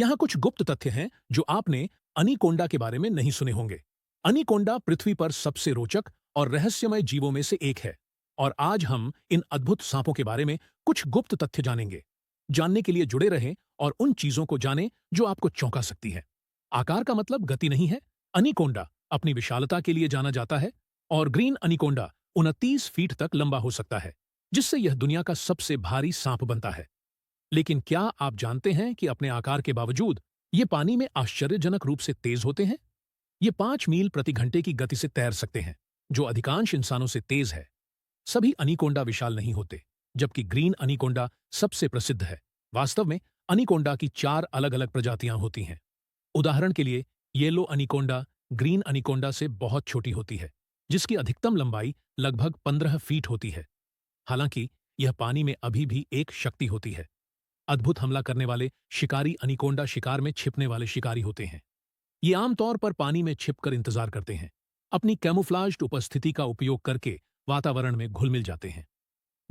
यहाँ कुछ गुप्त तथ्य हैं जो आपने अनीकोंडा के बारे में नहीं सुने होंगे। अनीकोंडा पृथ्वी पर सबसे रोचक और रहस्यमय जीवों में से एक है और आज हम इन अद्भुत सांपों के बारे में कुछ गुप्त तथ्य जानेंगे। जानने के लिए जुड़े रहें और उन चीजों को जानें जो आपको चौंका सकती हैं। आकार का मतलब गति नहीं है। अनीकोंडा अपनी विशालता के लिए जाना जाता है और ग्रीन अनीकोंडा 29 फीट तक लंबा हो सकता है, जिससे यह दुनिया का सबसे भारी सांप बनता है। लेकिन क्या आप जानते हैं कि अपने आकार के बावजूद ये पानी में आश्चर्यजनक रूप से तेज होते हैं? ये 5 मील प्रति घंटे की गति से तैर सकते हैं, जो अधिकांश इंसानों से तेज है। सभी अनीकोंडा विशाल नहीं होते, जबकि ग्रीन अनीकोंडा सबसे प्रसिद्ध है। वास्तव में अनीकोंडा की 4 अलग-अलग प्रजातियां होती हैं। उदाहरण के लिए, येलो अनीकोंडा ग्रीन अनीकोंडा से बहुत छोटी होती है, जिसकी अधिकतम लंबाई लगभग 15 फीट होती है। हालांकि यह पानी में अभी भी एक शक्ति होती है। अद्भुत हमला करने वाले शिकारी अनीकोंडा शिकार में छिपने वाले शिकारी होते हैं। ये आमतौर पर पानी में छिपकर इंतजार करते हैं। अपनी कैमोफ्लाज्ड उपस्थिति का उपयोग करके वातावरण में घुल मिल जाते हैं।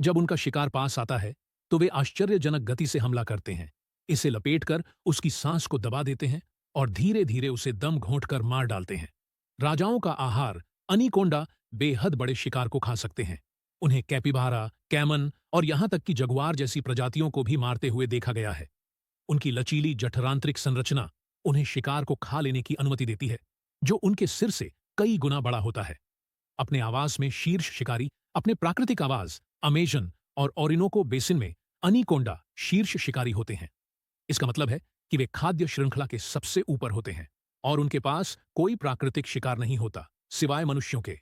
जब उनका शिकार पास आता है, तो वे आश्चर्यजनक गति से हमला करते हैं, इसे लपेटकर उसकी सांस को दबा देते हैं और धीरे धीरे उसे दम घोंटकर मार डालते हैं। राजाओं का आहार अनीकोंडा बेहद बड़े शिकार को खा सकते हैं। उन्हें कैपिबारा, कैमन और यहां तक कि जगुआर जैसी प्रजातियों को भी मारते हुए देखा गया है। उनकी लचीली जठरांतरिक संरचना उन्हें शिकार को खा लेने की अनुमति देती है, जो उनके सिर से कई गुना बड़ा होता है। अपने आवास में शीर्ष शिकारी अपने प्राकृतिक आवाज अमेजन और ओरिनोको बेसिन में अनीकोंडा शीर्ष शिकारी होते हैं। इसका मतलब है कि वे खाद्य श्रृंखला के सबसे ऊपर होते हैं और उनके पास कोई प्राकृतिक शिकार नहीं होता, सिवाय मनुष्यों के।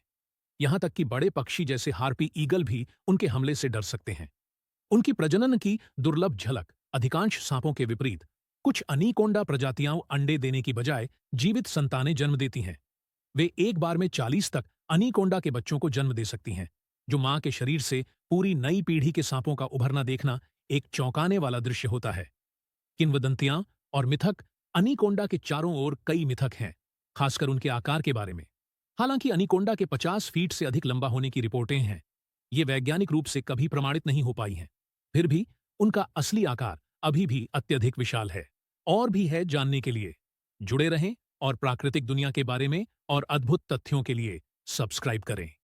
यहां तक कि बड़े पक्षी जैसे हार्पी ईगल भी उनके हमले से डर सकते हैं। उनकी प्रजनन की दुर्लभ झलक अधिकांश सांपों के विपरीत, कुछ अनीकोंडा प्रजातियां अंडे देने की बजाय जीवित संतानें जन्म देती हैं। वे एक बार में 40 तक अनीकोंडा के बच्चों को जन्म दे सकती हैं, जो मां के शरीर से पूरी नई पीढ़ी के सांपों का उभरना देखना एक चौंकाने वाला दृश्य होता है। किंवदंतियां और मिथक अनीकोंडा के चारों ओर कई मिथक हैं, खासकर उनके आकार के बारे में। हालांकि अनीकोंडा के 50 फीट से अधिक लंबा होने की रिपोर्टें हैं, ये वैज्ञानिक रूप से कभी प्रमाणित नहीं हो पाई हैं। फिर भी उनका असली आकार अभी भी अत्यधिक विशाल है। और भी है जानने के लिए। जुड़े रहें और प्राकृतिक दुनिया के बारे में और अद्भुत तथ्यों के लिए सब्सक्राइब करें।